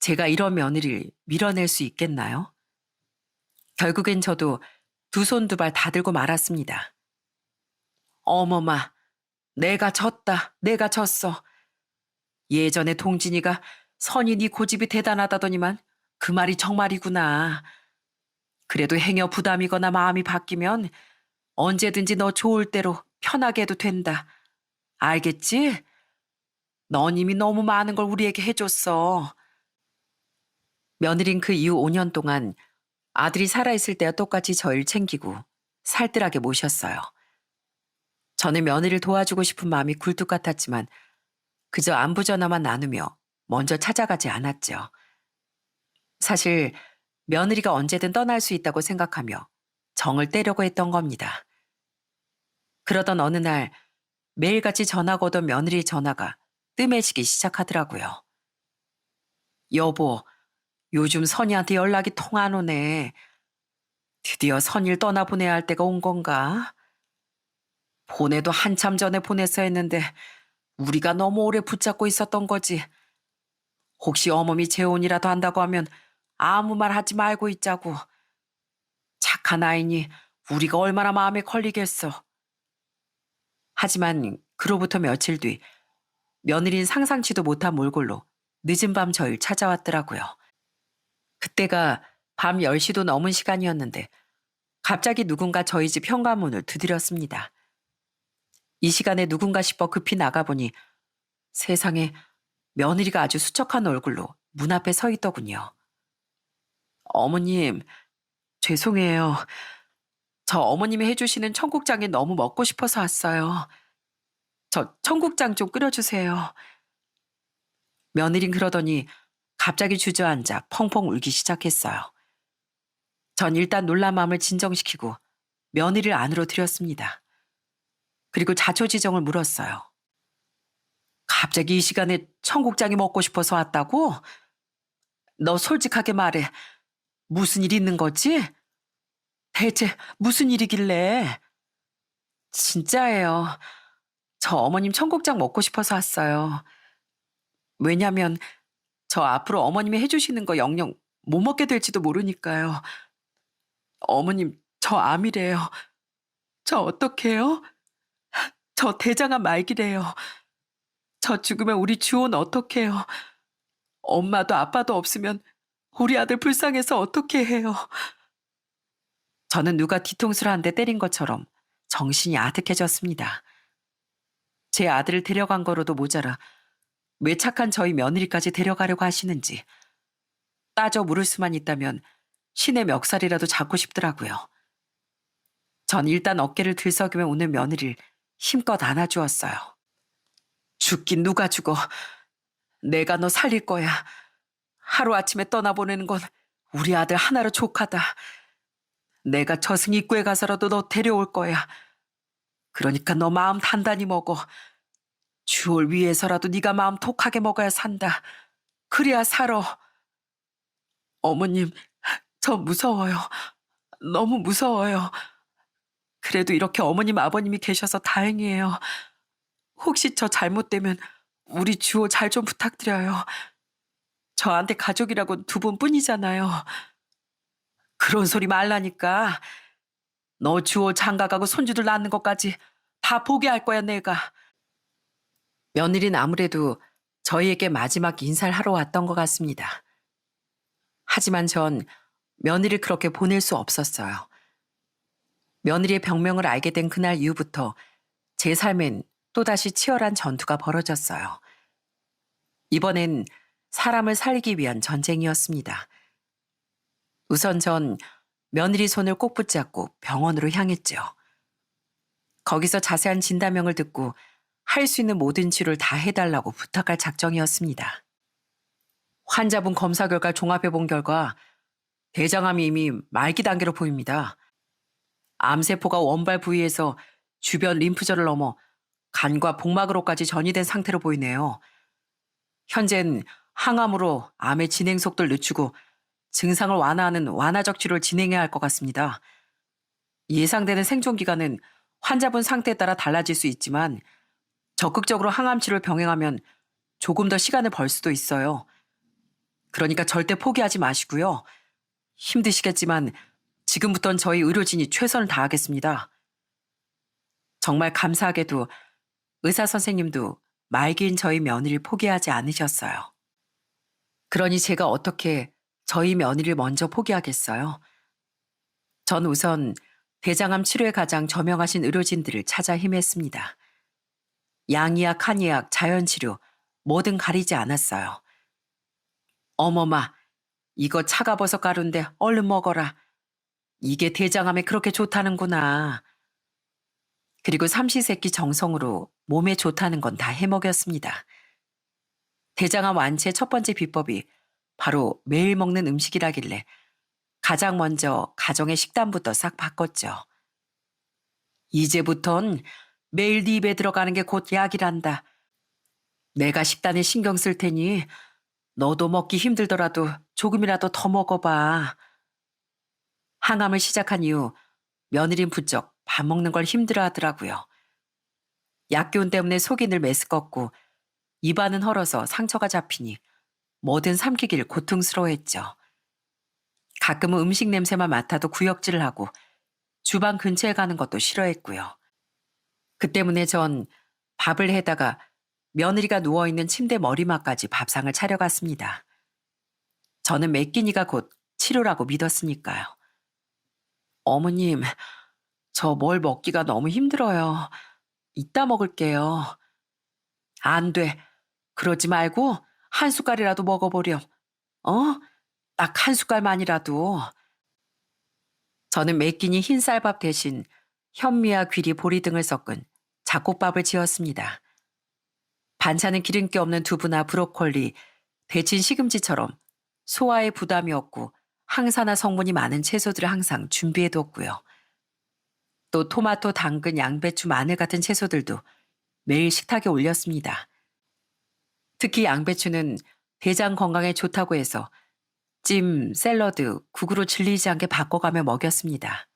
제가 이런 며느리를 밀어낼 수 있겠나요? 결국엔 저도 두 손 두 발 다 들고 말았습니다. 어머마, 내가 졌다. 내가 졌어. 예전에 동진이가 선이 네 고집이 대단하다더니만 그 말이 정말이구나. 그래도 행여 부담이거나 마음이 바뀌면 언제든지 너 좋을 대로 편하게 해도 된다. 알겠지? 넌 이미 너무 많은 걸 우리에게 해줬어. 며느린 그 이후 5년 동안 아들이 살아있을 때와 똑같이 저희를 챙기고 살뜰하게 모셨어요. 저는 며느리를 도와주고 싶은 마음이 굴뚝 같았지만 그저 안부 전화만 나누며 먼저 찾아가지 않았죠. 사실 며느리가 언제든 떠날 수 있다고 생각하며 정을 떼려고 했던 겁니다. 그러던 어느 날 매일같이 전화가 오던 며느리의 전화가 뜸해지기 시작하더라고요. 여보, 요즘 선이한테 연락이 통 안 오네. 드디어 선이를 떠나보내야 할 때가 온 건가? 보내도 한참 전에 보냈어야 했는데 우리가 너무 오래 붙잡고 있었던 거지. 혹시 어머니 재혼이라도 한다고 하면 아무 말 하지 말고 있자고. 착한 아이니 우리가 얼마나 마음에 걸리겠어. 하지만 그로부터 며칠 뒤 며느리는 상상치도 못한 몰골로 늦은 밤 저희를 찾아왔더라고요. 그때가 밤 10시도 넘은 시간이었는데 갑자기 누군가 저희 집 현관문을 두드렸습니다. 이 시간에 누군가 싶어 급히 나가보니 세상에 며느리가 아주 수척한 얼굴로 문 앞에 서 있더군요. 어머님, 죄송해요. 저 어머님이 해주시는 청국장이 너무 먹고 싶어서 왔어요. 저 청국장 좀 끓여주세요. 며느린 그러더니 갑자기 주저앉아 펑펑 울기 시작했어요. 전 일단 놀란 마음을 진정시키고 며느리를 안으로 들였습니다. 그리고 자초지종을 물었어요. 갑자기 이 시간에 청국장이 먹고 싶어서 왔다고? 너 솔직하게 말해. 무슨 일 있는 거지? 대체 무슨 일이길래? 진짜예요. 저 어머님 청국장 먹고 싶어서 왔어요. 왜냐면 저 앞으로 어머님이 해주시는 거 영영 못 먹게 될지도 모르니까요. 어머님, 저 암이래요. 저 어떡해요? 저 대장암 말기래요. 저 죽으면 우리 주호는 어떡해요? 엄마도 아빠도 없으면 우리 아들 불쌍해서 어떻게 해요? 저는 누가 뒤통수를 한 대 때린 것처럼 정신이 아득해졌습니다. 제 아들을 데려간 거로도 모자라 왜 착한 저희 며느리까지 데려가려고 하시는지 따져 물을 수만 있다면 신의 멱살이라도 잡고 싶더라고요. 전 일단 어깨를 들썩이며 오는 며느리를 힘껏 안아주었어요. 죽긴 누가 죽어. 내가 너 살릴 거야. 하루아침에 떠나보내는 건 우리 아들 하나로 족하다. 내가 저승 입구에 가서라도 너 데려올 거야. 그러니까 너 마음 단단히 먹어. 주올 위해서라도 네가 마음 독하게 먹어야 산다. 그래야 살아. 어머님, 저 무서워요. 너무 무서워요. 그래도 이렇게 어머님 아버님이 계셔서 다행이에요. 혹시 저 잘못되면 우리 주호 잘 좀 부탁드려요. 저한테 가족이라고 두 분뿐이잖아요. 그런 소리 말라니까. 너 주호 장가가고 손주들 낳는 것까지 다 포기할 거야 내가. 며느리는 아무래도 저희에게 마지막 인사를 하러 왔던 것 같습니다. 하지만 전 며느리를 그렇게 보낼 수 없었어요. 며느리의 병명을 알게 된 그날 이후부터 제 삶엔 또다시 치열한 전투가 벌어졌어요. 이번엔 사람을 살리기 위한 전쟁이었습니다. 우선 전 며느리 손을 꼭 붙잡고 병원으로 향했죠. 거기서 자세한 진단명을 듣고 할 수 있는 모든 치료를 다 해달라고 부탁할 작정이었습니다. 환자분 검사 결과 종합해본 결과 대장암이 이미 말기 단계로 보입니다. 암세포가 원발 부위에서 주변 림프절을 넘어 간과 복막으로까지 전이된 상태로 보이네요. 현재는 항암으로 암의 진행 속도를 늦추고 증상을 완화하는 완화적 치료를 진행해야 할 것 같습니다. 예상되는 생존 기간은 환자분 상태에 따라 달라질 수 있지만 적극적으로 항암 치료를 병행하면 조금 더 시간을 벌 수도 있어요. 그러니까 절대 포기하지 마시고요. 힘드시겠지만 지금부턴 저희 의료진이 최선을 다하겠습니다. 정말 감사하게도 의사 선생님도 말기인 저희 며느리를 포기하지 않으셨어요. 그러니 제가 어떻게 저희 며느리를 먼저 포기하겠어요? 전 우선 대장암 치료에 가장 저명하신 의료진들을 찾아 힘했습니다. 양의학, 한의학, 자연치료 뭐든 가리지 않았어요. 어머마, 이거 차가버섯 가루인데 얼른 먹어라. 이게 대장암에 그렇게 좋다는구나. 그리고 삼시세끼 정성으로 몸에 좋다는 건 다 해먹였습니다. 대장암 완치의 첫 번째 비법이 바로 매일 먹는 음식이라길래 가장 먼저 가정의 식단부터 싹 바꿨죠. 이제부턴 매일 네 입에 들어가는 게 곧 약이란다. 내가 식단에 신경 쓸 테니 너도 먹기 힘들더라도 조금이라도 더 먹어봐. 항암을 시작한 이후 며느린 부쩍 밥 먹는 걸 힘들어 하더라고요. 약기운 때문에 속이 늘 메스껍고 입안은 헐어서 상처가 잡히니 뭐든 삼키길 고통스러워했죠. 가끔은 음식 냄새만 맡아도 구역질을 하고 주방 근처에 가는 것도 싫어했고요. 그 때문에 전 밥을 해다가 며느리가 누워있는 침대 머리맡까지 밥상을 차려갔습니다. 저는 매 끼니가 곧 치료라고 믿었으니까요. 어머님, 저 뭘 먹기가 너무 힘들어요. 이따 먹을게요. 안 돼. 그러지 말고 한 숟갈이라도 먹어보렴. 어? 딱 한 숟갈만이라도. 저는 매 끼니 흰 쌀밥 대신 현미와 귀리, 보리 등을 섞은 잡곡밥을 지었습니다. 반찬은 기름기 없는 두부나 브로콜리, 데친 시금치처럼 소화에 부담이 없고 항산화 성분이 많은 채소들을 항상 준비해뒀고요. 또 토마토, 당근, 양배추, 마늘 같은 채소들도 매일 식탁에 올렸습니다. 특히 양배추는 대장 건강에 좋다고 해서 찜, 샐러드, 국으로 질리지 않게 바꿔가며 먹였습니다.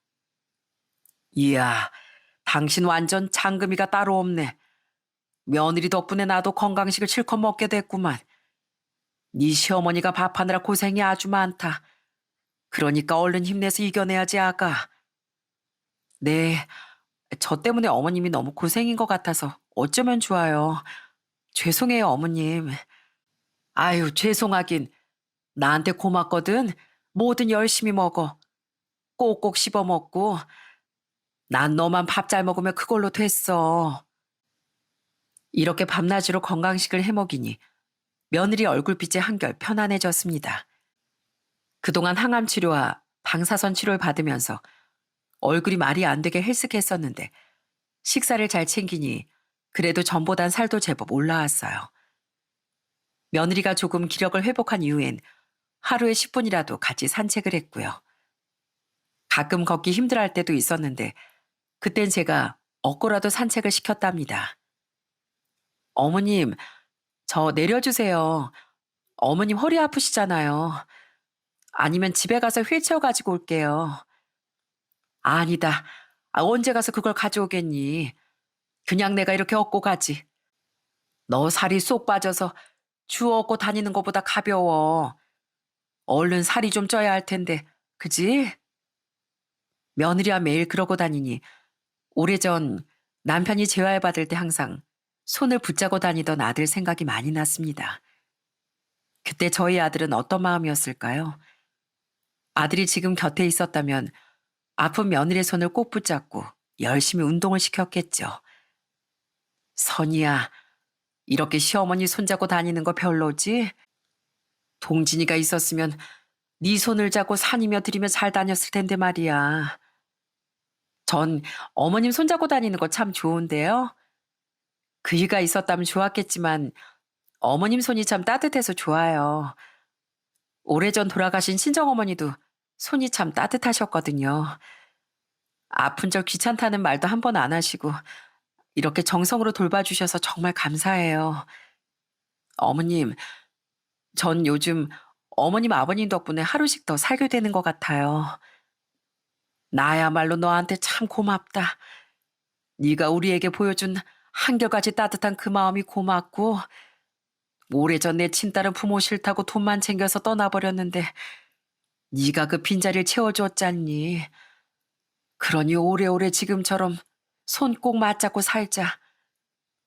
이야, 당신 완전 장금이가 따로 없네. 며느리 덕분에 나도 건강식을 실컷 먹게 됐구만. 네 시어머니가 밥하느라 고생이 아주 많다. 그러니까 얼른 힘내서 이겨내야지 아가. 네, 저 때문에 어머님이 너무 고생인 것 같아서 어쩌면 좋아요. 죄송해요 어머님. 아유 죄송하긴. 나한테 고맙거든. 뭐든 열심히 먹어. 꼭꼭 씹어 먹고. 난 너만 밥 잘 먹으면 그걸로 됐어. 이렇게 밤낮으로 건강식을 해먹이니 며느리 얼굴빛이 한결 편안해졌습니다. 그동안 항암 치료와 방사선 치료를 받으면서 얼굴이 말이 안 되게 헬쓱했었는데 식사를 잘 챙기니 그래도 전보단 살도 제법 올라왔어요. 며느리가 조금 기력을 회복한 이후엔 하루에 10분이라도 같이 산책을 했고요. 가끔 걷기 힘들어할 때도 있었는데 그땐 제가 얻고라도 산책을 시켰답니다. 어머님, 저 내려주세요. 어머님 허리 아프시잖아요. 아니면 집에 가서 휠체어 가지고 올게요. 아니다. 언제 가서 그걸 가져오겠니? 그냥 내가 이렇게 업고 가지. 너 살이 쏙 빠져서 주 업고 다니는 것보다 가벼워. 얼른 살이 좀 쪄야 할 텐데, 그지? 며느리와 매일 그러고 다니니 오래전 남편이 재활 받을 때 항상 손을 붙잡고 다니던 아들 생각이 많이 났습니다. 그때 저희 아들은 어떤 마음이었을까요? 아들이 지금 곁에 있었다면 아픈 며느리의 손을 꼭 붙잡고 열심히 운동을 시켰겠죠. 선이야, 이렇게 시어머니 손잡고 다니는 거 별로지? 동진이가 있었으면 네 손을 잡고 산이며 들이며 잘 다녔을 텐데 말이야. 전 어머님 손잡고 다니는 거 참 좋은데요. 그이가 있었다면 좋았겠지만 어머님 손이 참 따뜻해서 좋아요. 오래전 돌아가신 친정어머니도 손이 참 따뜻하셨거든요. 아픈 절 귀찮다는 말도 한 번 안 하시고 이렇게 정성으로 돌봐주셔서 정말 감사해요. 어머님, 전 요즘 어머님 아버님 덕분에 하루씩 더 살게 되는 것 같아요. 나야말로 너한테 참 고맙다. 네가 우리에게 보여준 한결같이 따뜻한 그 마음이 고맙고 오래전 내 친딸은 부모 싫다고 돈만 챙겨서 떠나버렸는데 네가 그 빈자리를 채워줬잖니. 그러니 오래오래 지금처럼 손 꼭 맞잡고 살자.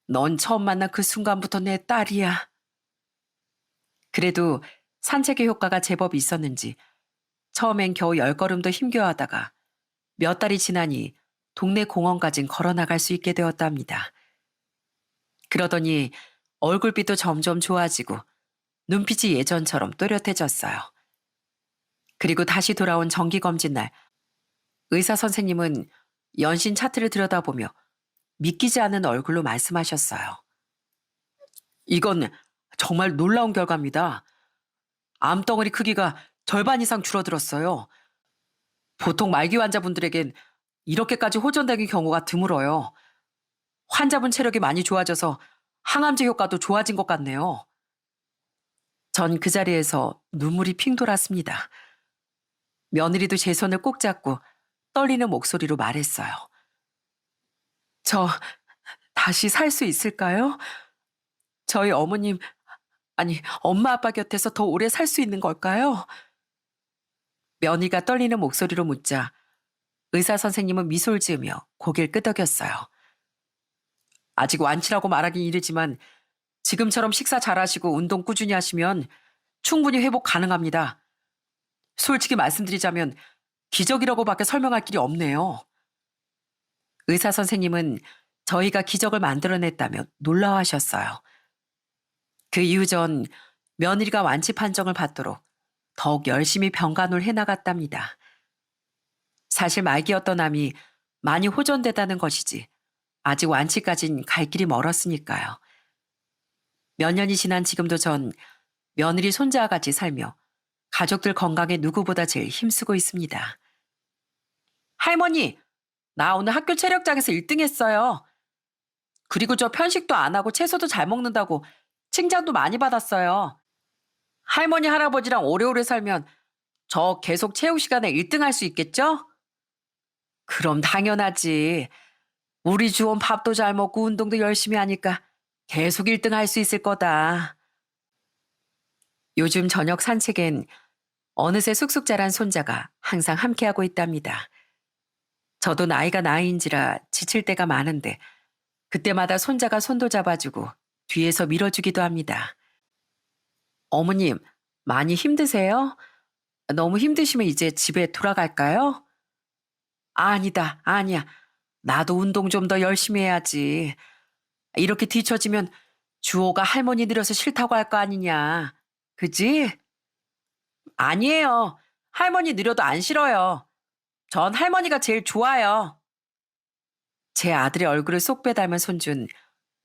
넌 처음 만난 그 순간부터 내 딸이야. 그래도 산책의 효과가 제법 있었는지 처음엔 겨우 10걸음도 힘겨워하다가 몇 달이 지나니 동네 공원까진 걸어 나갈 수 있게 되었답니다. 그러더니 얼굴빛도 점점 좋아지고 눈빛이 예전처럼 또렷해졌어요. 그리고 다시 돌아온 정기검진 날 의사 선생님은 연신 차트를 들여다보며 믿기지 않는 얼굴로 말씀하셨어요. 이건 정말 놀라운 결과입니다. 암덩어리 크기가 절반 이상 줄어들었어요. 보통 말기 환자분들에겐 이렇게까지 호전되는 경우가 드물어요. 환자분 체력이 많이 좋아져서 항암제 효과도 좋아진 것 같네요. 전 그 자리에서 눈물이 핑 돌았습니다. 며느리도 제 손을 꼭 잡고 떨리는 목소리로 말했어요. 저 다시 살 수 있을까요? 저희 어머님, 아니, 엄마 아빠 곁에서 더 오래 살 수 있는 걸까요? 며느리가 떨리는 목소리로 묻자 의사 선생님은 미소를 지으며 고개를 끄덕였어요. 아직 완치라고 말하긴 이르지만 지금처럼 식사 잘하시고 운동 꾸준히 하시면 충분히 회복 가능합니다. 솔직히 말씀드리자면 기적이라고밖에 설명할 길이 없네요. 의사 선생님은 저희가 기적을 만들어냈다며 놀라워하셨어요. 그 이후 전 며느리가 완치 판정을 받도록 더욱 열심히 병간호를 해나갔답니다. 사실 말기였던 암이 많이 호전되다는 것이지 아직 완치까진 갈 길이 멀었으니까요. 몇 년이 지난 지금도 전 며느리 손자와 같이 살며 가족들 건강에 누구보다 제일 힘쓰고 있습니다. 할머니, 나 오늘 학교 체력장에서 1등 했어요. 그리고 저 편식도 안 하고 채소도 잘 먹는다고 칭찬도 많이 받았어요. 할머니, 할아버지랑 오래오래 살면 저 계속 체육 시간에 1등 할 수 있겠죠? 그럼 당연하지. 우리 주원 밥도 잘 먹고 운동도 열심히 하니까 계속 1등 할 수 있을 거다. 요즘 저녁 산책엔 어느새 쑥쑥 자란 손자가 항상 함께하고 있답니다. 저도 나이가 나이인지라 지칠 때가 많은데 그때마다 손자가 손도 잡아주고 뒤에서 밀어주기도 합니다. 어머님, 많이 힘드세요? 너무 힘드시면 이제 집에 돌아갈까요? 아니다, 아니야. 나도 운동 좀 더 열심히 해야지. 이렇게 뒤처지면 주호가 할머니 느려서 싫다고 할 거 아니냐. 그지? 아니에요. 할머니 느려도 안 싫어요. 전 할머니가 제일 좋아요. 제 아들의 얼굴을 쏙 빼닮은 손준,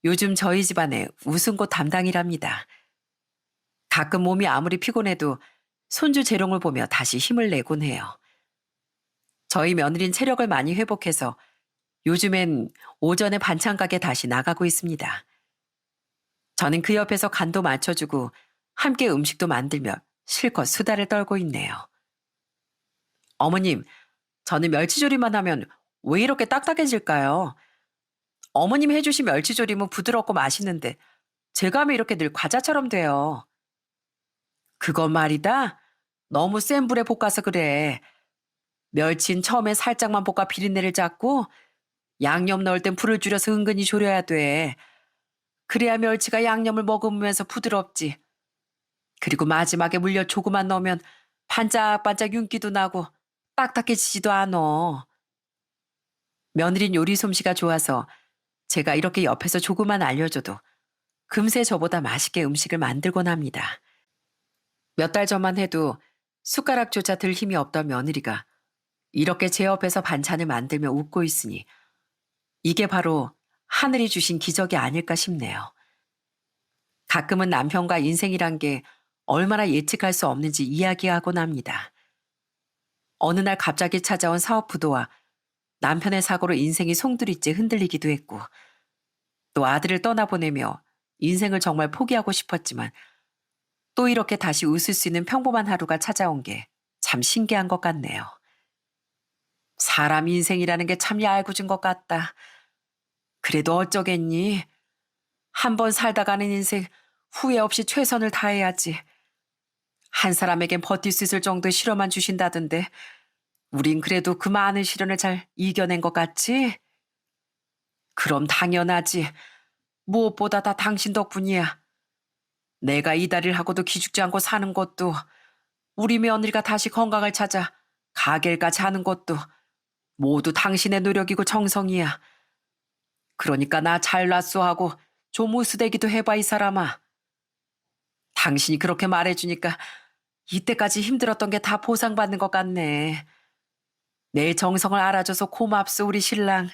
요즘 저희 집안의 웃음꽃 담당이랍니다. 가끔 몸이 아무리 피곤해도 손주 재롱을 보며 다시 힘을 내곤 해요. 저희 며느린 체력을 많이 회복해서 요즘엔 오전에 반찬 가게 다시 나가고 있습니다. 저는 그 옆에서 간도 맞춰주고 함께 음식도 만들며 실컷 수다를 떨고 있네요. 어머님, 저는 멸치조림만 하면 왜 이렇게 딱딱해질까요? 어머님 해주신 멸치조림은 부드럽고 맛있는데 제가 하면 이렇게 늘 과자처럼 돼요. 그건 말이다. 너무 센 불에 볶아서 그래. 멸치는 처음에 살짝만 볶아 비린내를 잡고 양념 넣을 땐 불을 줄여서 은근히 졸여야 돼. 그래야 멸치가 양념을 머금으면서 부드럽지. 그리고 마지막에 물엿 조금만 넣으면 반짝반짝 윤기도 나고 딱딱해지지도 않어. 며느린 요리 솜씨가 좋아서 제가 이렇게 옆에서 조금만 알려줘도 금세 저보다 맛있게 음식을 만들곤 합니다. 몇 달 전만 해도 숟가락조차 들 힘이 없던 며느리가 이렇게 제 옆에서 반찬을 만들며 웃고 있으니 이게 바로 하늘이 주신 기적이 아닐까 싶네요. 가끔은 남편과 인생이란 게 얼마나 예측할 수 없는지 이야기하곤 합니다. 어느 날 갑자기 찾아온 사업 부도와 남편의 사고로 인생이 송두리째 흔들리기도 했고 또 아들을 떠나보내며 인생을 정말 포기하고 싶었지만 또 이렇게 다시 웃을 수 있는 평범한 하루가 찾아온 게 참 신기한 것 같네요. 사람 인생이라는 게 참 얄궂은 것 같다. 그래도 어쩌겠니? 한 번 살다 가는 인생 후회 없이 최선을 다해야지. 한 사람에겐 버틸 수 있을 정도의 실험만 주신다던데 우린 그래도 그 많은 시련을 잘 이겨낸 것 같지? 그럼 당연하지. 무엇보다 다 당신 덕분이야. 내가 이다리를 하고도 기죽지 않고 사는 것도 우리 며느리가 다시 건강을 찾아 가게까지 하는 것도 모두 당신의 노력이고 정성이야. 그러니까 나 잘났어 하고 좀 우스대기도 해봐 이 사람아. 당신이 그렇게 말해주니까 이때까지 힘들었던 게 다 보상받는 것 같네. 내 정성을 알아줘서 고맙소 우리 신랑.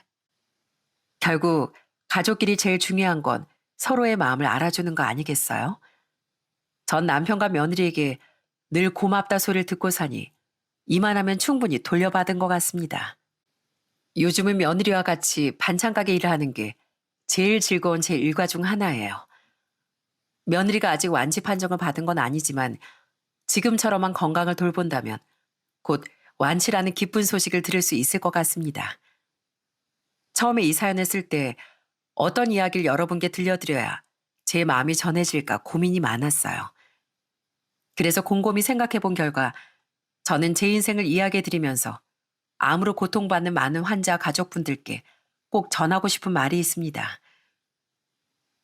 결국 가족끼리 제일 중요한 건 서로의 마음을 알아주는 거 아니겠어요? 전 남편과 며느리에게 늘 고맙다 소리를 듣고 사니 이만하면 충분히 돌려받은 것 같습니다. 요즘은 며느리와 같이 반찬 가게 일을 하는 게 제일 즐거운 제 일과 중 하나예요. 며느리가 아직 완치 판정을 받은 건 아니지만 지금처럼만 건강을 돌본다면 곧 완치라는 기쁜 소식을 들을 수 있을 것 같습니다. 처음에 이 사연을 쓸 때 어떤 이야기를 여러분께 들려드려야 제 마음이 전해질까 고민이 많았어요. 그래서 곰곰이 생각해 본 결과 저는 제 인생을 이야기해 드리면서 암으로 고통받는 많은 환자 가족분들께 꼭 전하고 싶은 말이 있습니다.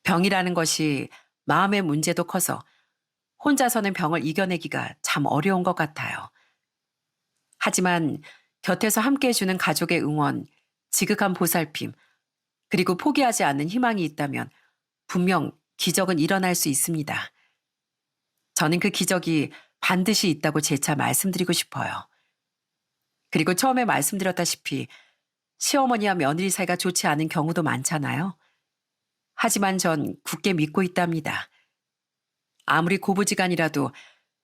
병이라는 것이 마음의 문제도 커서 혼자서는 병을 이겨내기가 참 어려운 것 같아요. 하지만 곁에서 함께 해주는 가족의 응원, 지극한 보살핌, 그리고 포기하지 않는 희망이 있다면 분명 기적은 일어날 수 있습니다. 저는 그 기적이 반드시 있다고 재차 말씀드리고 싶어요. 그리고 처음에 말씀드렸다시피 시어머니와 며느리 사이가 좋지 않은 경우도 많잖아요. 하지만 전 굳게 믿고 있답니다. 아무리 고부지간이라도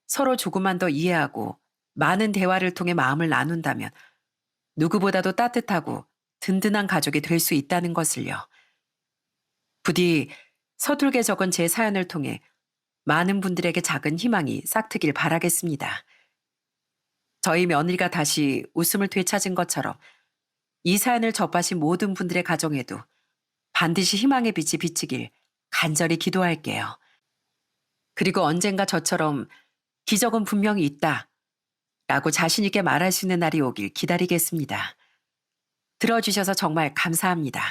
서로 조금만 더 이해하고 많은 대화를 통해 마음을 나눈다면 누구보다도 따뜻하고 든든한 가족이 될 수 있다는 것을요. 부디 서툴게 적은 제 사연을 통해 많은 분들에게 작은 희망이 싹트길 바라겠습니다. 저희 며느리가 다시 웃음을 되찾은 것처럼 이 사연을 접하신 모든 분들의 가정에도 반드시 희망의 빛이 비치길 간절히 기도할게요. 그리고 언젠가 저처럼 기적은 분명히 있다 라고 자신 있게 말할 수 있는 날이 오길 기다리겠습니다. 들어주셔서 정말 감사합니다.